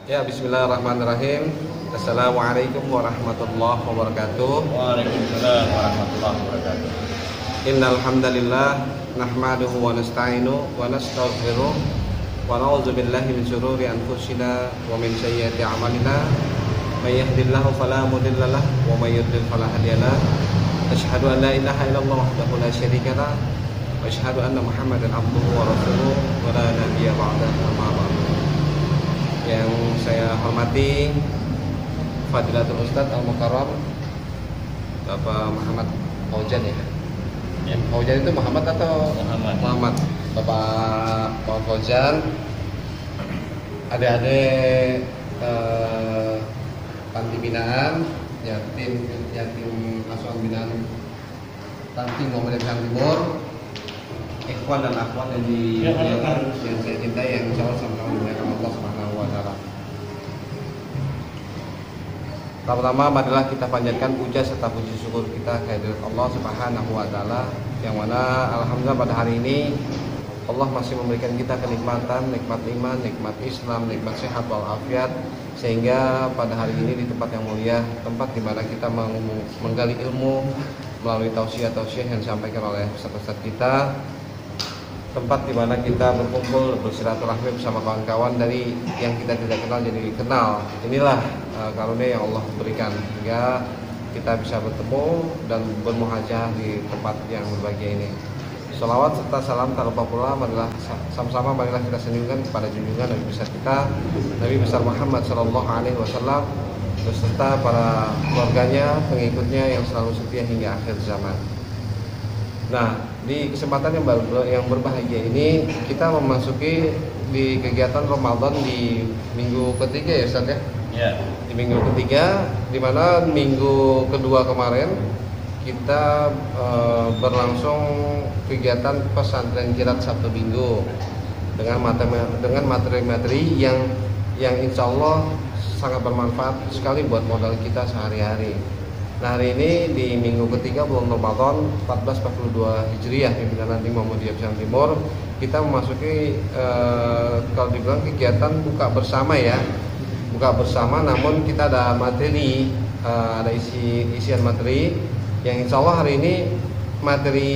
Ya, bismillahirrahmanirrahim. Assalamualaikum warahmatullahi wabarakatuh. Waalaikumsalam warahmatullahi wabarakatuh. Innal hamdalillah nahmaduhu wa nasta'inuhu wa nastaghfiruh wa na'udzu billahi min shururi anfusina wa min sayyiati a'malina. May yahdihillahu fala mudilla lahu wa may yudlil fala hadiya lahu. Asyhadu an la ilaha illallah wahdahu la syarika lahu wa asyhadu anna Muhammadan abduhu wa rasuluhu wa la nabiyya ba'dahu, amma ba'du. Yang saya hormati Fadilatul Ustadz Al-Mukarram Bapak Muhammad Fauzan ya. Fauzan itu Muhammad atau Muhammad? Bapak Fauzan, adik-adik panti binaan yatim asuhan binaan Ranting Muhammadiyah Kang Timur, ikhwan dan akhwat yang dimuliakan, yang saya cintai, yang insyaallah sama-sama dimuliakan Allah Subhanahu wa taala. Pertama, marilah kita panjatkan puja serta puji syukur kita kehadirat Allah Subhanahu wa taala, yang mana alhamdulillah pada hari ini Allah masih memberikan kita kenikmatan, nikmat iman, nikmat Islam, nikmat sehat walafiat, sehingga pada hari ini di tempat yang mulia, tempat di mana kita menggali ilmu melalui tausiah-tausiah yang disampaikan oleh ustaz-ustaz kita, tempat di mana kita berkumpul bersilaturahmi bersama kawan-kawan dari yang kita tidak kenal jadi kenal. Inilah karunia yang Allah berikan sehingga kita bisa bertemu dan bermuhajah di tempat yang berbahagia ini. Salawat serta salam tak lupa pula marilah sama-sama marilah kita senyumkan kepada junjungan Nabi besar kita, Nabi besar Muhammad sallallahu alaihi wasallam, beserta para keluarganya, pengikutnya yang selalu setia hingga akhir zaman. Nah, di kesempatan yang berbahagia ini kita memasuki di kegiatan Ramadan di minggu ketiga ya Ustaz ya? Ya. Di minggu ketiga, di mana minggu kedua kemarin kita berlangsung kegiatan pesantren kilat Sabtu Minggu dengan materi-materi yang insya Allah sangat bermanfaat sekali buat modal kita sehari-hari. Nah, hari ini di minggu ketiga bulan Ramadan 1442 Hijriah pimpinan Ranting Muhammadiyah Kang Timur, kita memasuki kalau dibilang kegiatan buka bersama ya. Buka bersama, namun kita ada materi, ada isian materi yang insya Allah hari ini materi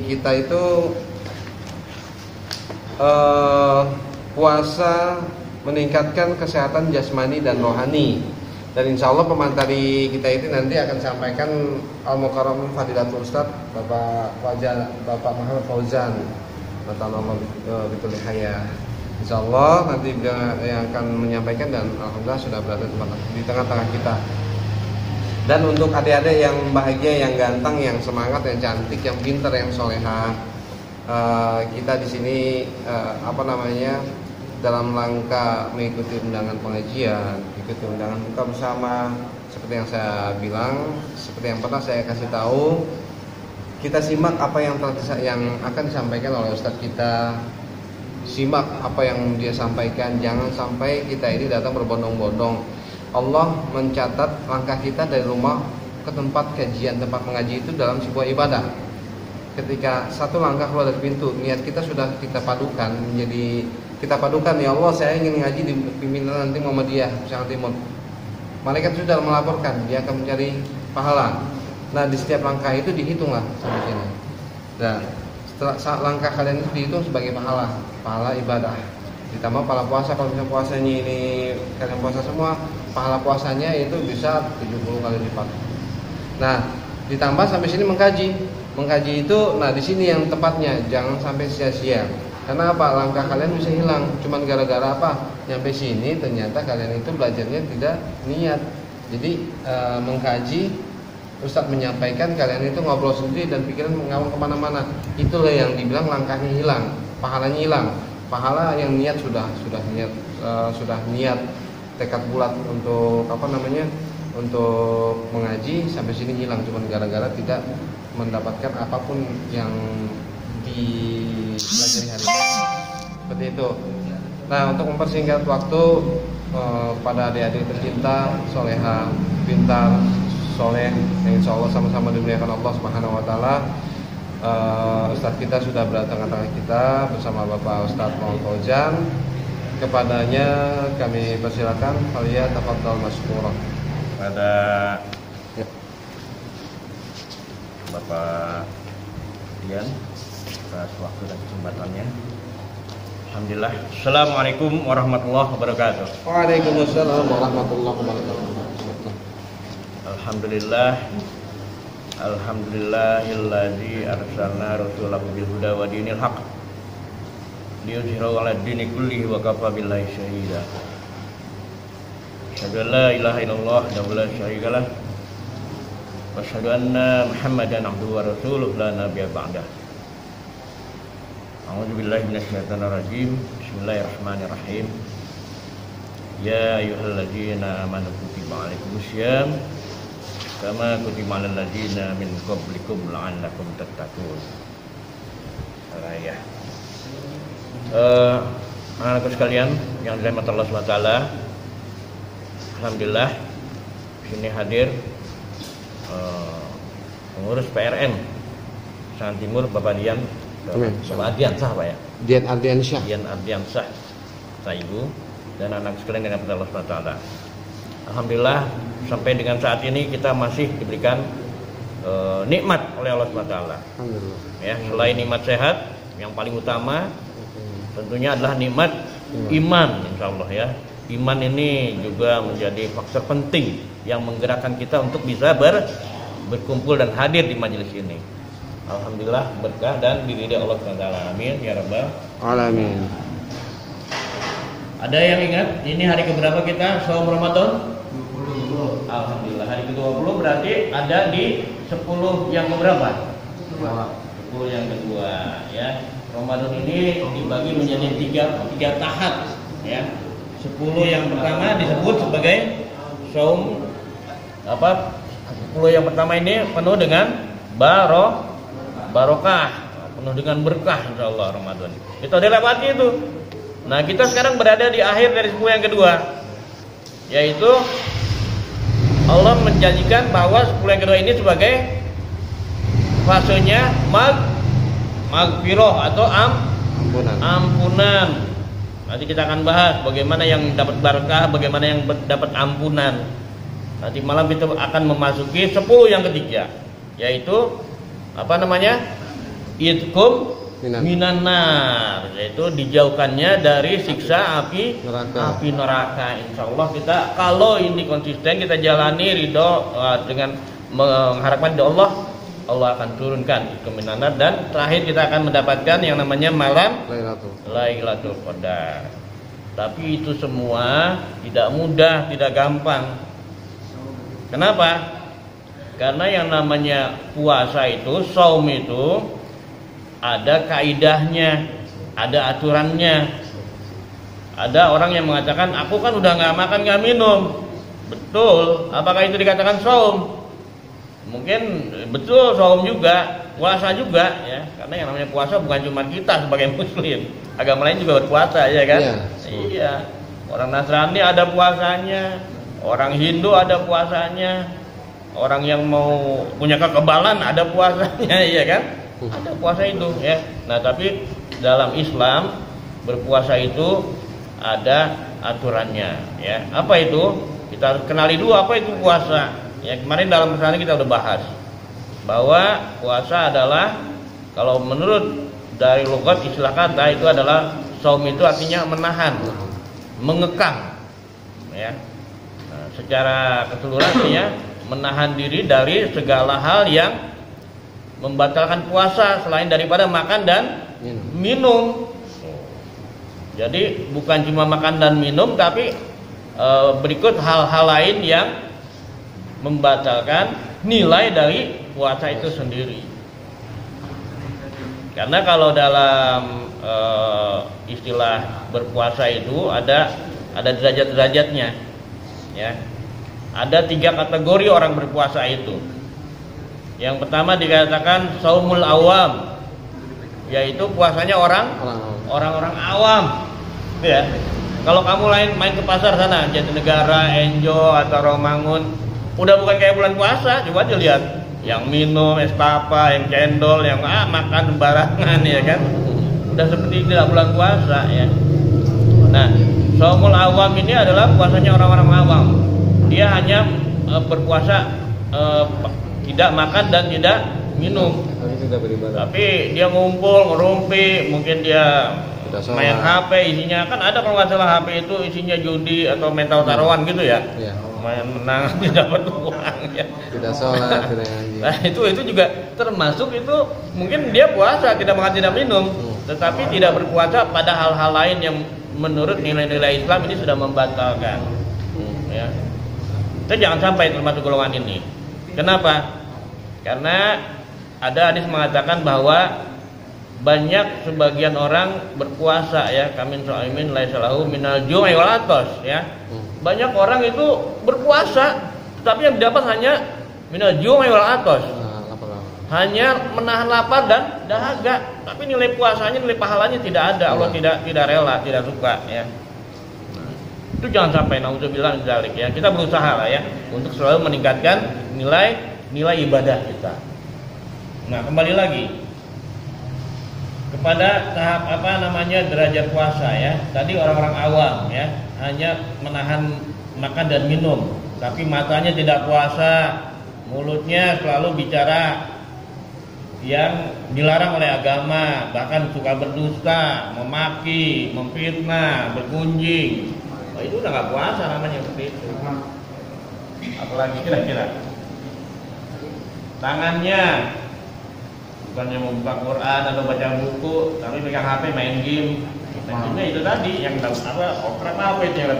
kita itu puasa meningkatkan kesehatan jasmani dan rohani. Dan insya Allah pemantari kita itu nanti akan sampaikan Al-Mukarram Fadilatul Ustadz Bapak Muhammad Fauzan Natallahu bitul haya. Insya Allah nanti yang akan menyampaikan, dan alhamdulillah sudah berada di tengah-tengah kita. Dan untuk adik-adik yang bahagia, yang ganteng, yang semangat, yang cantik, yang pintar, yang soleha, kita di sini dalam rangka mengikuti undangan pengajian, ikuti undangan buka bersama, seperti yang saya bilang, seperti yang pernah saya kasih tahu, kita simak apa yang akan disampaikan oleh Ustadz kita, simak apa yang dia sampaikan, jangan sampai kita ini datang berbondong-bondong. Allah mencatat langkah kita dari rumah ke tempat kajian, tempat mengaji itu dalam sebuah ibadah. Ketika satu langkah keluar dari pintu, niat kita sudah kita padukan menjadi, kita padukan, ya Allah saya ingin ngaji di pimpinan Ranting Muhammadiyah Kang Timur. Malaikat sudah melaporkan, dia akan mencari pahala. Nah, di setiap langkah itu dihitunglah sampai sini. Nah, setelah langkah kalian itu dihitung sebagai pahala ibadah. Ditambah pahala puasa, kalau misalnya puasanya ini kalian puasa semua, pahala puasanya itu bisa 70 kali lipat. Nah, ditambah sampai sini mengkaji itu, nah di sini yang tepatnya, jangan sampai sia-sia. Karena apa? Langkah kalian bisa hilang. Cuman gara-gara apa? Nyampe sini ternyata kalian itu belajarnya tidak niat. Jadi mengkaji, Ustadz menyampaikan, kalian itu ngobrol sendiri dan pikiran mengawang kemana-mana. Itulah yang dibilang langkahnya hilang, pahalanya hilang. Pahala yang niat sudah niat, tekad bulat untuk untuk mengaji, sampai sini hilang cuman gara-gara tidak mendapatkan apapun yang dipelajari hari ini. Seperti itu. Nah, untuk mempersingkat waktu, pada adik-adik tercinta, soleha, pintar, soleh, yang insya Allah sama-sama dimuliakan Allah Subhanahu wa taala, Ustadz kita sudah berada tengah-tengah kita bersama Bapak Ustadz Muhammad Fauzan. kepadanya kami persilakan. Falyatafaddal mashkura. Pada Ya. Bapak Dian atas waktu dan kesempatannya. Alhamdulillah. Assalamualaikum warahmatullahi wabarakatuh. Waalaikumsalam warahmatullahi wabarakatuh. Alhamdulillah. Alhamdulillahilladzi arsalna rasulahu bil huda wa dinil haq liyuzhirahu 'ala dini kullihi wa kafa billahi syahida. Asyhadu an la ilaha illallah wa la syarika lah. Wa asyhadu anna Muhammadan abduhu wa rasuluh la nabiyya ba'dah. A'udzu billahi minasyaitonir rajim. Bismillahirrahmanirrahim. Ya ayyuhalladzina amanu kutiba 'alaikumusiyam kama kutiba 'alal ladzina min qablikum la'allakum tattaqun. Ya. Anak-anakku sekalian yang dirahmati Allah SWT, alhamdulillah sini hadir pengurus PRN Sangat Timur Bapak Dian, Bapak Ardiansah Pak ya. Dian Ardiansyah. Dian Ardiansah, Pak Ibu dan anak sekalian yang dirahmati Allah SWT. Alhamdulillah sampai dengan saat ini kita masih diberikan nikmat oleh Allah SWT. Alhamdulillah. Ya, selain nikmat sehat, yang paling utama tentunya adalah nikmat iman, insya Allah ya. Iman ini juga menjadi faktor penting yang menggerakkan kita untuk bisa berkumpul dan hadir di majelis ini. Alhamdulillah berkah dan diridai Allah SWT. Amin ya rabbal Alamin. Ada yang ingat ini hari keberapa kita saum Ramadan? 20. Alhamdulillah hari ke-20 berarti ada di 10 yang keberapa? 10 yang kedua ya. Ramadan ini dibagi menjadi tiga tahap ya. 10 yang pertama disebut sebagai saum 10 yang pertama ini penuh dengan barokah, penuh dengan berkah insyaallah Ramadan. Itu ada lewati itu. Nah, kita sekarang berada di akhir dari 10 yang kedua. Yaitu Allah menjanjikan bahwa 10 yang kedua ini sebagai fasenya magfirah atau ampunan. Nanti kita akan bahas bagaimana yang dapat berkah, bagaimana yang dapat ampunan. Nanti malam kita akan memasuki 10 yang ketiga, yaitu Itqum minan nar, yaitu dijauhkannya dari siksa api neraka. Insyaallah kita kalau ini konsisten kita jalani ridho dengan mengharapkan ridho Allah akan turunkan kemenangan dan terakhir kita akan mendapatkan yang namanya malam Lailatul Qadar. Tapi itu semua tidak mudah, tidak gampang. Kenapa? Karena yang namanya puasa itu, saum itu ada kaidahnya, ada aturannya. Ada orang yang mengatakan aku kan udah nggak makan nggak minum. Betul, apakah itu dikatakan saum? Mungkin betul, saum juga, puasa juga ya. Karena yang namanya puasa bukan cuma kita sebagai muslim, agama lain juga berpuasa ya kan? Iya. Orang Nasrani ada puasanya, orang Hindu ada puasanya, orang yang mau punya kekebalan ada puasanya ya kan? Ada puasa itu ya. Nah, tapi dalam Islam berpuasa itu ada aturannya ya. Apa itu? Kita harus kenali dulu apa itu puasa. Ya, kemarin dalam pesan kita udah bahas bahwa puasa adalah kalau menurut dari logat istilah kata itu adalah saum itu artinya menahan, mengekang ya. Nah, secara keseluruhan ya menahan diri dari segala hal yang membatalkan puasa selain daripada makan dan minum. Jadi bukan cuma makan dan minum tapi berikut hal-hal lain yang membatalkan nilai dari puasa itu sendiri. Karena kalau dalam istilah berpuasa itu ada derajat-derajatnya ya. Ada 3 kategori orang berpuasa itu. Yang pertama dikatakan saumul awam, yaitu puasanya orang-orang awam ya. Kalau kamu main ke pasar sana, Jatinegara, Enjo atau Romangun, udah bukan kayak bulan puasa, coba aja lihat. Yang minum es papa, yang cendol, yang makan sembarangan ya kan. Udah seperti tidak bulan puasa ya. Nah, shaumul awam ini adalah puasanya orang-orang awam. Dia hanya berpuasa tidak makan dan tidak minum. Tapi dia ngumpul, ngerumpi, mungkin dia main HP, isinya kan ada kalau nggak salah HP itu isinya judi atau mental taruhan gitu ya. Main menang tidak dapat uang ya. Tidak sholat, tidak ngaji. Nah, itu juga termasuk itu mungkin dia puasa tidak makan tidak minum, tetapi tidak berpuasa pada hal-hal lain yang menurut nilai-nilai Islam ini sudah membatalkan. Ya. Kita jangan sampai termasuk golongan ini. Kenapa? Karena ada hadis mengatakan bahwa banyak sebagian orang berpuasa ya, kamin shaimin laisa lahu minal ju'i wal atas ya. Banyak orang itu berpuasa tetapi yang didapat hanya minal ju'i wal atas. Hanya menahan lapar dan dahaga, tapi nilai puasanya, nilai pahalanya tidak ada. Allah tidak rela, tidak suka ya. Itu jangan sampai nauzubillah min dzalik ya. Kita berusaha lah ya untuk selalu meningkatkan nilai ibadah kita. Nah, kembali lagi kepada tahap derajat puasa ya. Tadi orang-orang awam ya, hanya menahan makan dan minum, tapi matanya tidak puasa, mulutnya selalu bicara yang dilarang oleh agama, bahkan suka berdusta, memaki, memfitnah, bergunjing. Oh, itu udah nggak puasa namanya seperti itu. Apalagi kira-kira tangannya bukannya membuka Quran atau baca buku, tapi pegang HP main game. Maksudnya itu tadi yang oprek apa itu yang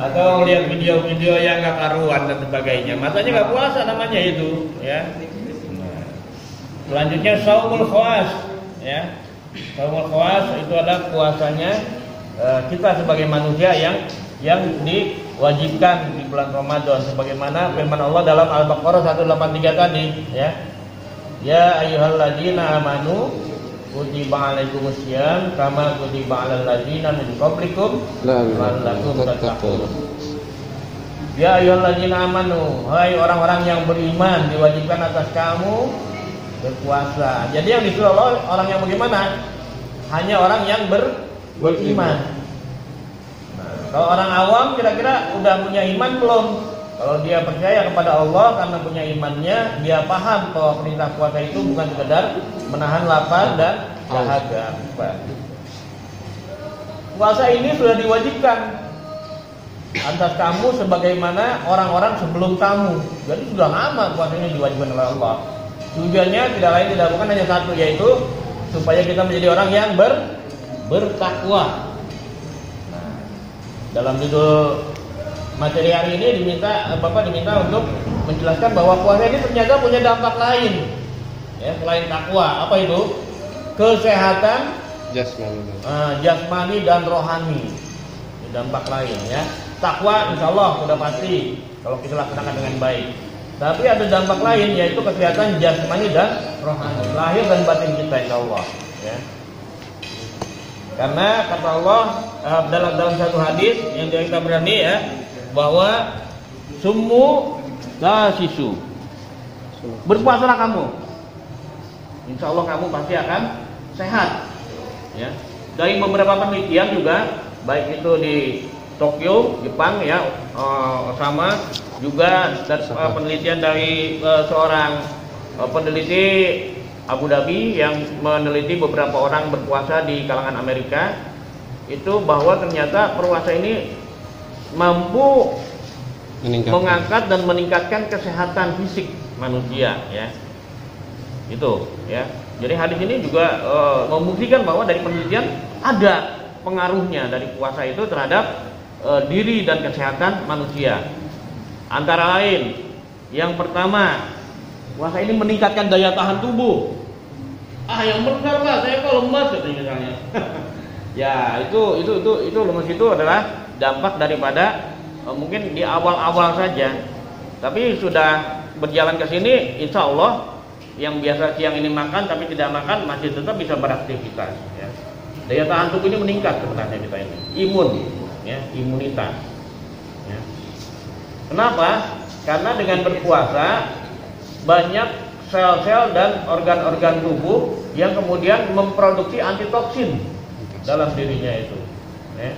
atau lihat video-video yang nggak karuan dan sebagainya. Matanya nggak puasa namanya itu ya. Selanjutnya shaumul khawas ya. Shaumul khawas itu adalah puasanya kita sebagai manusia yang diwajibkan di bulan Ramadan sebagaimana firman Allah dalam Al-Baqarah 183 tadi ya. Ya ayyuhalladzina amanu kutiba alaikumusiyam kama kutiba alal ladzina min qablikum la'allakum tattaqun. Ya ayyuhalladzina amanu, hai orang-orang yang beriman, diwajibkan atas kamu berpuasa. Jadi yang disuruh Allah orang yang bagaimana? Hanya orang yang beriman. Nah, kalau orang awam kira-kira udah punya iman belum? Kalau dia percaya kepada Allah karena punya imannya, dia paham bahwa perintah puasa itu bukan sekedar menahan lapar dan dahaga. Puasa ini sudah diwajibkan atas kamu sebagaimana orang-orang sebelum kamu. Jadi sudah lama puasa ini diwajibkan oleh Allah. Tujuannya tidak lain tidak bukan hanya satu, yaitu supaya kita menjadi orang yang bertakwa. Nah, dalam judul materi hari ini Bapak diminta untuk menjelaskan bahwa puasa ini ternyata punya dampak lain ya, selain takwa. Apa itu? Kesehatan jasmani dan rohani. Ini dampak lain ya. Takwa insya Allah sudah pasti kalau kita laksanakan dengan baik. Tapi ada dampak lain yaitu kesehatan jasmani dan rohani, lahir dan batin kita insya Allah ya. Karena kata Allah dalam satu hadis yang kita berani ya, bahwa summu tasisu, berpuasalah kamu, insya Allah kamu pasti akan sehat ya. Dari beberapa penelitian juga baik itu di Tokyo, Jepang ya, sama juga penelitian dari seorang peneliti Abu Dhabi yang meneliti beberapa orang berpuasa di kalangan Amerika, itu bahwa ternyata puasa ini mampu mengangkat dan meningkatkan kesehatan fisik manusia ya. Itu ya. Jadi hadis ini juga membuktikan bahwa dari penelitian ada pengaruhnya dari puasa itu terhadap diri dan kesehatan manusia. Antara lain, yang pertama, puasa ini meningkatkan daya tahan tubuh. Yang benar Pak, saya kok lemas gitu misalnya. Ya, itu lemas itu adalah dampak daripada mungkin di awal-awal saja. Tapi sudah berjalan ke sini, insya Allah yang biasa siang ini makan tapi tidak makan masih tetap bisa beraktivitas ya. Daya tahan tubuhnya meningkat sebenarnya kita ini. Ya, imunitas ya. Kenapa? Karena dengan berpuasa banyak sel-sel dan organ-organ tubuh yang kemudian memproduksi antitoksin dalam dirinya itu, ya,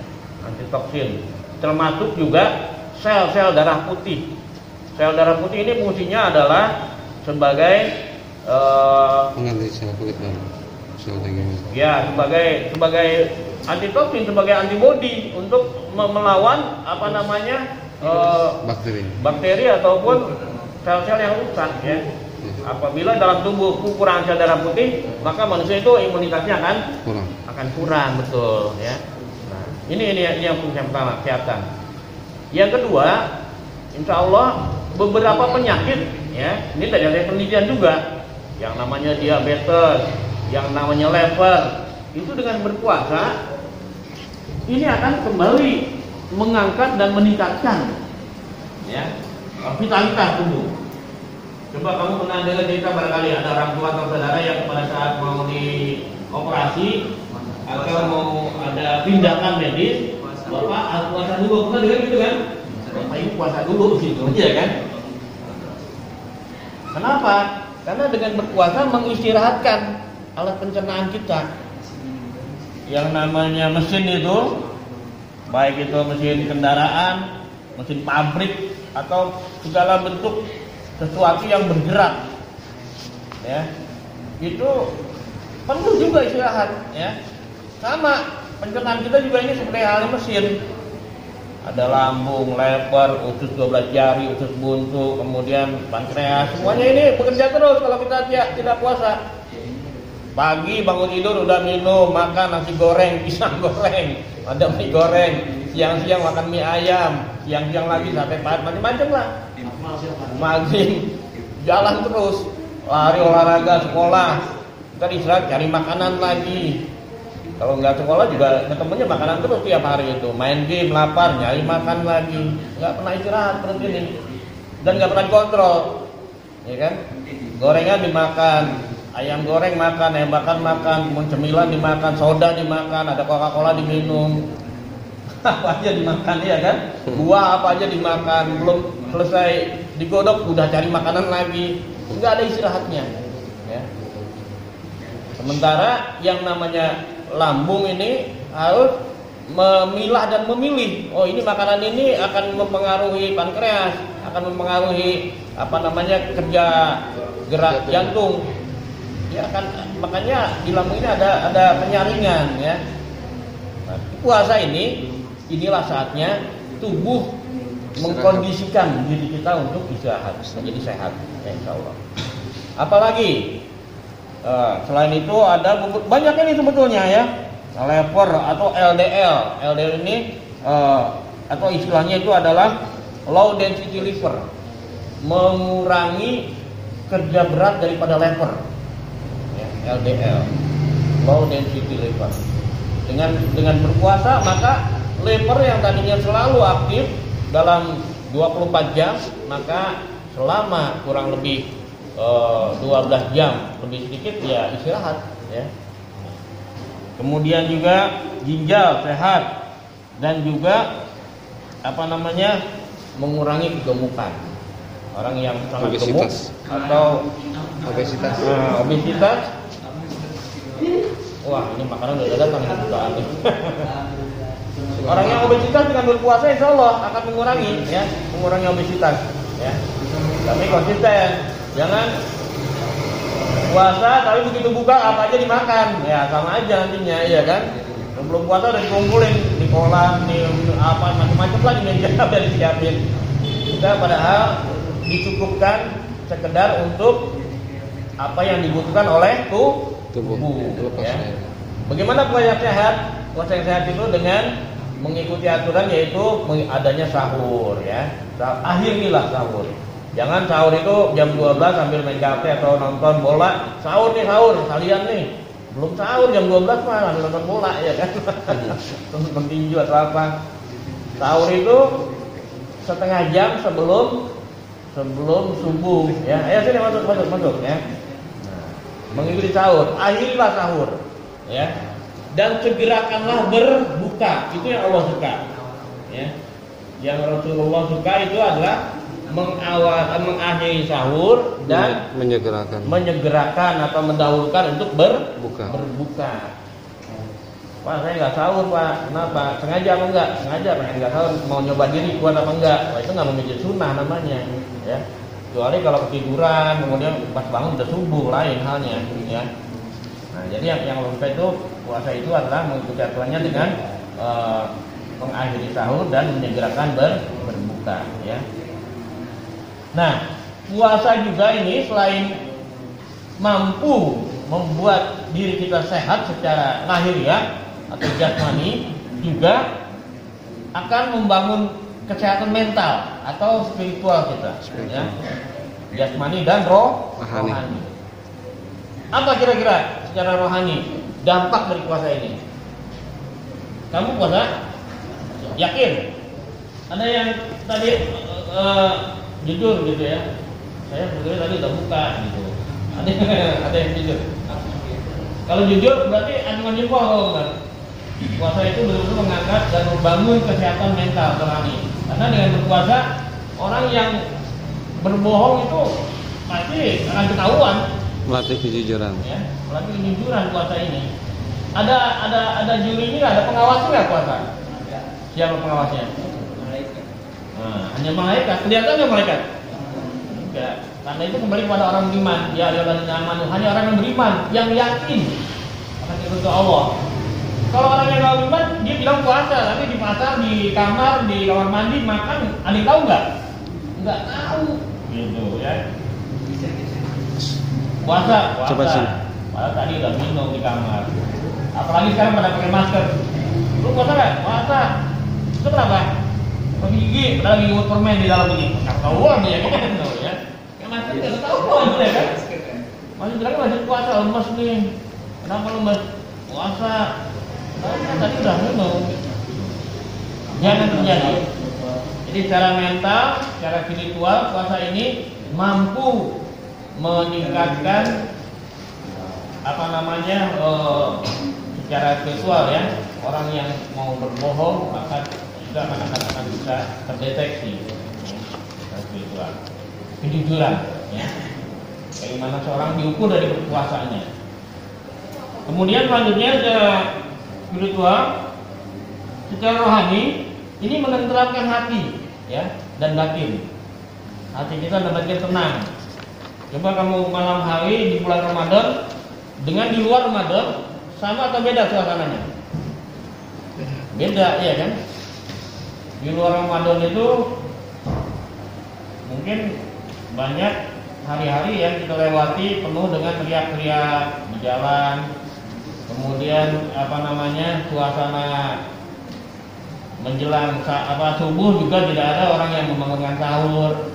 antitoksin. Termasuk juga sel-sel darah putih. Sel darah putih ini fungsinya adalah sebagai penganti sel kulit dan sel daging. Ya, sebagai antitoksin, sebagai antibodi untuk melawan apa namanya bakteri ataupun sel-sel yang rusak, ya. Apabila dalam tubuh kekurangan sel darah putih, maka manusia itu imunitasnya akan kurang, betul, ya. Nah, ini yang fungsi yang pertama, kesehatan. Yang kedua, insya Allah beberapa penyakit, ya, ini dari penelitian juga, yang namanya diabetes, yang namanya lever, itu dengan berpuasa ini akan kembali mengangkat dan meningkatkan, ya, vitalitas tubuh. Coba kamu pernah dengar cerita barangkali ada orang tua atau saudara yang pada saat mau dioperasi atau mau ada tindakan medis, bapak puasa dulu, pernah dengar gitu kan? Bapak ini puasa dulu gitu, ya kan? Kenapa? Karena dengan berpuasa mengistirahatkan alat pencernaan kita. Yang namanya mesin itu, baik itu mesin kendaraan, mesin pabrik, atau segala bentuk sesuatu yang bergerak, ya, itu perlu juga istirahat, ya. Sama pencernaan kita juga ini seperti halnya mesin. Ada lambung, lever, usus 12 jari, usus buntu, kemudian pankreas, semuanya ini bekerja terus kalau kita tidak puasa. Pagi bangun tidur udah minum, makan nasi goreng, pisang goreng, ada mie goreng, siang-siang makan mie ayam, siang-siang lagi sate pahat, macam-macam lah. Maghrib jalan terus, lari, olahraga, sekolah, ntar istirahat cari makanan lagi. Kalau nggak sekolah juga ketemunya makanan terus tiap hari itu, main game, lapar, nyari makan lagi, nggak pernah istirahat seperti ini, dan nggak pernah dikontrol, ya kan? Gorengan dimakan, ayam goreng makan, ayam bakar makan, cemilan dimakan, soda dimakan, ada Coca-Cola diminum, apa aja dimakan, ya kan? Buah apa aja dimakan, belum selesai digodok udah cari makanan lagi, nggak ada istirahatnya, ya. Sementara yang namanya lambung ini harus memilah dan memilih. Oh, ini makanan ini akan mempengaruhi pankreas, akan mempengaruhi apa namanya kerja gerak jantung. Ya kan, makanya di lambung ini ada penyaringan, ya. Nah, puasa inilah saatnya tubuh mengkondisikan diri kita untuk istirahat, menjadi sehat, ya, insya Allah. Apalagi selain itu ada banyak ini sebetulnya, ya, lever atau LDL. LDL ini atau istilahnya itu adalah low density liver, mengurangi kerja berat daripada lever, ya, LDL, low density liver. Dengan berpuasa maka lever yang tadinya selalu aktif dalam 24 jam, maka selama kurang lebih 12 jam lebih sedikit ya istirahat, ya. Kemudian juga ginjal sehat dan juga apa namanya mengurangi kegemukan. Orang yang sangat gemuk atau obesitas. Wah, ini makanan udah datang ini bukaan nih. Orang yang obesitas dengan berpuasa insya Allah akan mengurangi obesitas, ya. Tapi konsisten, jangan puasa tapi begitu buka apa aja dimakan, ya sama aja nantinya, ya kan. Sebelum puasa udah dikumpulin di kolam, di apa macam-macam lah di meja udah disiapin. Kita padahal dicukupkan sekedar untuk apa yang dibutuhkan oleh tubuh, ya. Bagaimana puasa yang sehat? Puasa yang sehat itu dengan mengikuti aturan, yaitu adanya sahur, ya. Akhirilah sahur. Jangan sahur itu jam 12 sambil main HP atau nonton bola. Sahur kalian nih. Belum sahur jam 12 mah nonton bola, ya kan. Nonton tinju atau apa. Sahur itu setengah jam sebelum subuh, ya. Ayo sini masuk, ya. Nah, mengikuti sahur, akhirilah sahur, ya. Dan segerakanlah berbuka, itu yang Allah suka, ya. Yang Rasulullah suka itu adalah mengakhiri sahur dan menyegerakan atau mendahulukan untuk berbuka. Pak saya nggak sahur Pak, kenapa? Sengaja apa enggak? Sengaja pengen nggak sahur, mau nyoba diri kuat apa enggak? Wah itu nggak menjadi sunnah namanya, ya. Kecuali kalau ketiduran, kemudian pas bangun udah subuh, lain halnya, ya. Nah jadi yang lupa itu puasa itu adalah mengikuti aturannya dengan mengakhiri sahur dan menyegerakan berbuka, ya. Nah puasa juga ini selain mampu membuat diri kita sehat secara lahiriah atau jasmani, juga akan membangun kesehatan mental atau spiritual kita, ya. Jasmani dan rohani. Apa kira-kira secara rohani dampak dari puasa ini? Kamu puasa? Yakin? Ada yang tadi jujur gitu ya? Saya sebetulnya tadi udah buka gitu. Ada yang jujur. Kalau jujur berarti anjing bohong kan? Puasa itu betul-betul mengangkat dan membangun kesehatan mental rohani. Karena dengan berpuasa orang yang berbohong itu pasti akan ketahuan. Melatih kejujuran. Ya, melatih kejujuran puasa ini. Ada jurinya, ada pengawasnya nggak puasa? Siapa pengawasnya? Malaikat. Nah, hanya malaikat. Kelihatan nggak malaikat? Enggak. Karena itu kembali kepada orang beriman. Ya, hanya orang yang beriman, yang yakin akan kehendak Allah. Kalau orang yang nggak beriman, dia bilang puasa, tapi di pasar, di kamar, di kamar mandi makan, ada yang tahu nggak? Nggak tahu. Gitu ya. Puasa. Coba sih. Padahal tadi udah minum di kamar. Apalagi sekarang pada pakai masker. Lu puasa nggak? Puasa. Itu kenapa? Pakai gigi, padahal lagi ngut permen di dalam ini. Nggak tahuan ya kan? Ya. Yang masker nggak tahu itu ya kan? Masih bilang masih puasa, lemes nih. Kenapa lemes? Puasa. Tadi udah minum. Jangan terjadi. Jadi secara mental, secara spiritual, puasa ini mampu meningkatkan secara spiritual ya. Orang yang mau berbohong maka juga akan bisa terdeteksi secara spiritual. Kejujuran ya. Bagaimana seorang diukur dari berpuasanya. Kemudian selanjutnya secara spiritual, secara rohani ini menenteramkan hati ya dan batin. Hati kita dan batin tenang. Coba kamu malam hari di bulan Ramadan dengan di luar Ramadan sama atau beda suasananya? Beda ya kan? Di luar Ramadan itu mungkin banyak hari-hari yang kita lewati penuh dengan teriak-teriak di jalan. Kemudian suasana menjelang subuh juga tidak ada orang yang membangunkan sahur,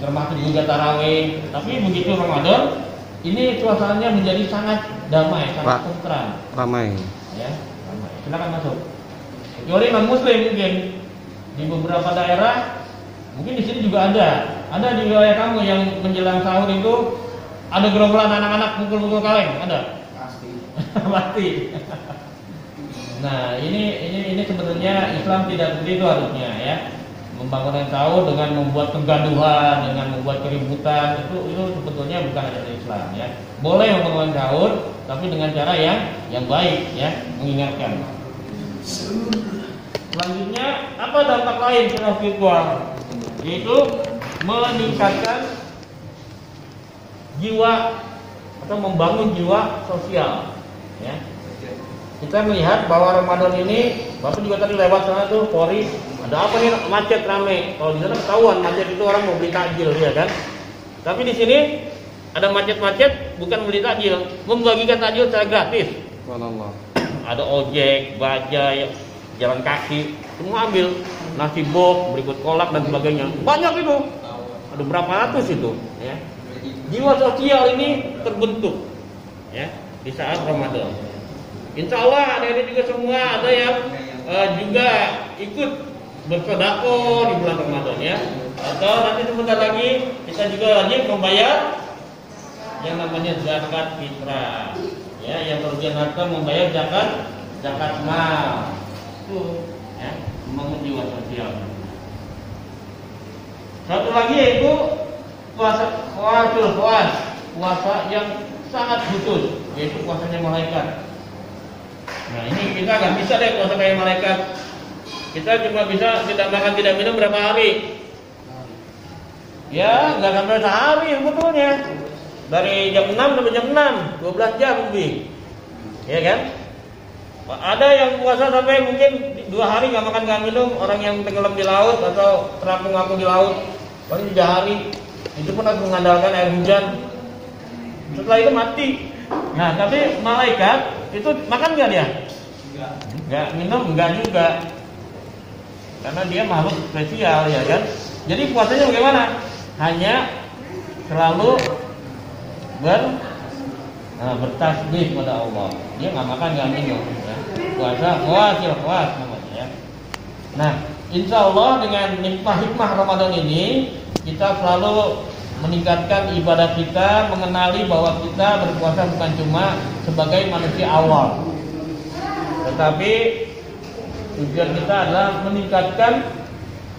termasuk juga tarawih. Tapi begitu Ramadan, ini suasananya menjadi sangat damai, sangat tentram. Ramai. Ya, ramai. Silakan masuk. Kecuali non-Muslim mungkin di beberapa daerah, mungkin di sini juga ada di wilayah kamu yang menjelang sahur itu ada gerombolan anak-anak pukul-pukul kaleng, ada? Pasti. Nah, ini sebetulnya Islam tidak begitu harusnya ya. Membangunkan sahur dengan membuat kegaduhan, dengan membuat keributan, itu sebetulnya bukan ajaran Islam ya. Boleh membangunkan sahur tapi dengan cara yang baik ya, mengingatkan. Selanjutnya, apa dampak lain secara spiritual? Yaitu meningkatkan jiwa atau membangun jiwa sosial ya. Kita melihat bahwa Ramadan ini, Bapak juga tadi lewat sana tuh, Polri, ada apa nih macet rame. Kalau di sana ketahuan macet itu orang mau beli takjil ya kan. Tapi di sini ada macet-macet bukan beli takjil, membagikan takjil secara gratis. Subhanallah. Ada ojek, bajai, jalan kaki, semua ambil nasi box, berikut kolak dan sebagainya. Banyak itu. Ada berapa ratus itu ya. Jiwa sosial ini terbentuk ya di saat Ramadan. Insya Allah ada ini juga semua ada yang juga ikut bersedekah di bulan Ramadan ya. Atau nanti sebentar lagi kita juga wajib membayar yang namanya zakat fitrah ya, yang kerugian harta membayar zakat mal. Itu ya, membangun jiwa sosial. Satu lagi yaitu puasa yang sangat khusus, yaitu puasanya malaikat. Nah ini kita nggak bisa deh puasa kayak malaikat. Kita cuma bisa tidak makan tidak minum berapa hari? Ya nggak sampai sehari sebetulnya. Dari jam 6 sampai jam 6, 12 jam lebih. Ya kan? Ada yang puasa sampai mungkin 2 hari nggak makan nggak minum, orang yang tenggelam di laut atau terapung-apung di laut, paling 3 hari. Itu pun harus mengandalkan air hujan. Setelah itu mati. Nah, tapi malaikat itu makan nggak dia? Nggak, minum nggak juga. Karena dia makhluk spesial, ya kan? Jadi puasanya bagaimana? Hanya selalu bertasbih kepada Allah. Dia nggak makan nggak minum. Ya. Puasa namanya. Ya. Nah, insya Allah dengan hikmah Ramadan ini kita selalu meningkatkan ibadah kita, mengenali bahwa kita berpuasa bukan cuma sebagai manusia awal, tetapi tujuan kita adalah meningkatkan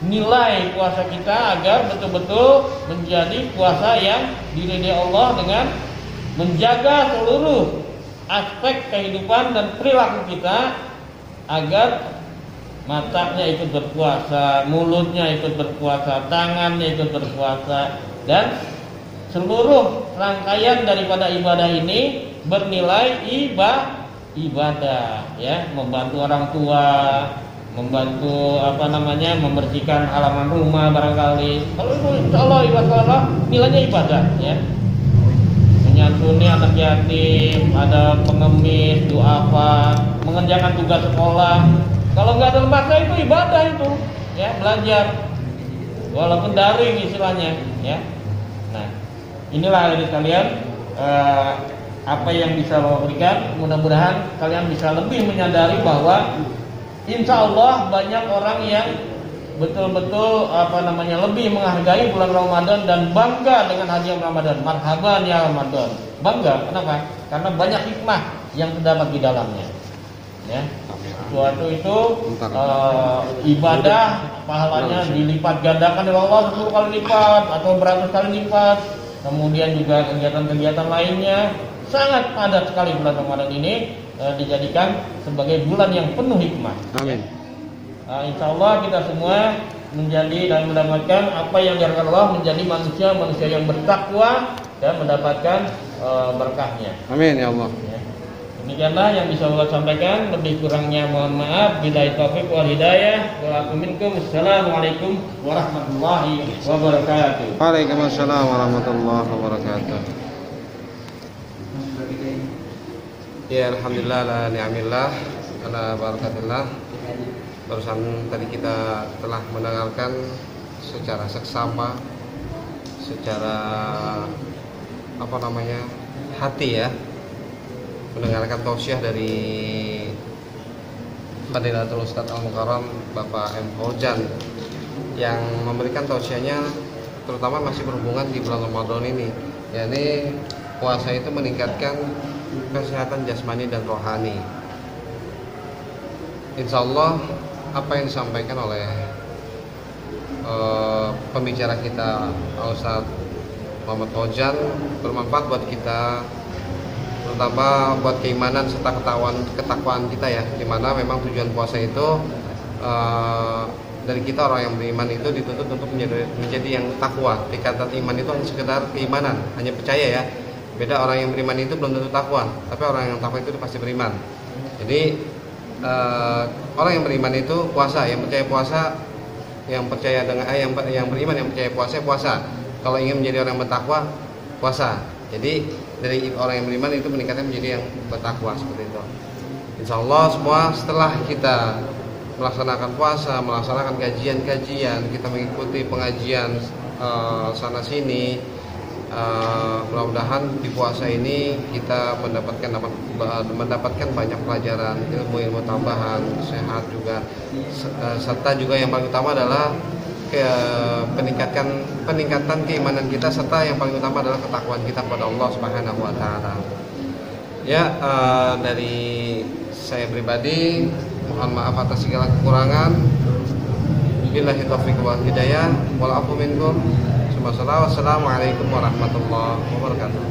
nilai puasa kita agar betul-betul menjadi puasa yang diridhai Allah dengan menjaga seluruh aspek kehidupan dan perilaku kita agar matanya ikut berpuasa, mulutnya ikut berpuasa, tangannya ikut berpuasa, dan seluruh rangkaian daripada ibadah ini bernilai ibadah, ya, membantu orang tua, membantu membersihkan halaman rumah barangkali. Kalau itu insyaallah ibadah, nilainya ibadah, ya. Menyantuni anak yatim, ada pengemis, duafa, mengerjakan tugas sekolah. Kalau nggak dalam bahasa itu ibadah itu, ya, belajar walaupun daring istilahnya, ya. Nah, inilah dari kalian apa yang bisa Allah berikan. Mudah-mudahan kalian bisa lebih menyadari bahwa insya Allah banyak orang yang betul-betul lebih menghargai bulan Ramadan dan bangga dengan hadiah Ramadan. Marhaban ya Ramadan. Bangga, kenapa? Karena banyak hikmah yang terdapat di dalamnya. Ya. Suatu itu ibadah pahalanya dilipat gandakan oleh Allah 10 kali lipat atau beratus kali lipat. Kemudian juga kegiatan-kegiatan lainnya sangat padat sekali bulan Ramadan ini dijadikan sebagai bulan yang penuh hikmah. Amin. Insya Allah kita semua menjadi dan mendapatkan apa yang diharapkan Allah, menjadi manusia yang bertakwa dan mendapatkan berkahnya. Amin ya Allah. Ya. Demikianlah yang bisa Allah sampaikan, lebih kurangnya mohon maaf. Billahi taufiq wal hidayah. Wassalamualaikum warahmatullahi wabarakatuh. Waalaikumsalam warahmatullahi wabarakatuh. Ya alhamdulillah la ni'amillah ala barakatillah. Barusan tadi kita telah mendengarkan secara seksama, secara hati, ya, mendengarkan tausiah dari Fadilatul Ustadz Al-Mukarram Bapak M. Fauzan yang memberikan tausiahnya terutama masih berhubungan di bulan Ramadan ini, yakni puasa itu meningkatkan kesehatan jasmani dan rohani. Insya Allah apa yang disampaikan oleh pembicara kita Ustadz Muhammad Fauzan bermanfaat buat kita, terutama buat keimanan serta ketakwaan kita, ya, dimana memang tujuan puasa itu dari kita orang yang beriman itu dituntut untuk menjadi yang takwa. Tingkatan iman itu hanya sekedar keimanan, hanya percaya, ya. Beda orang yang beriman itu belum tentu takwa, tapi orang yang takwa itu pasti beriman. Jadi orang yang beriman itu puasa, yang percaya puasa, yang percaya dengan yang beriman yang percaya puasa. Kalau ingin menjadi orang yang bertakwa, puasa. Jadi dari orang yang beriman itu meningkatnya menjadi yang bertakwa, seperti itu. Insya Allah semua setelah kita melaksanakan puasa, melaksanakan kajian-kajian, kita mengikuti pengajian sana sini, mudah-mudahan di puasa ini kita mendapatkan banyak pelajaran, ilmu tambahan, sehat juga, serta juga yang paling utama adalah peningkatan keimanan kita, serta yang paling utama adalah ketakwaan kita kepada Allah Subhanahu wa taala. Ya, dari saya pribadi mohon maaf atas segala kekurangan. Billahi taufiq wal hidayah wal afu minkum. Wassalamualaikum warahmatullahi wabarakatuh.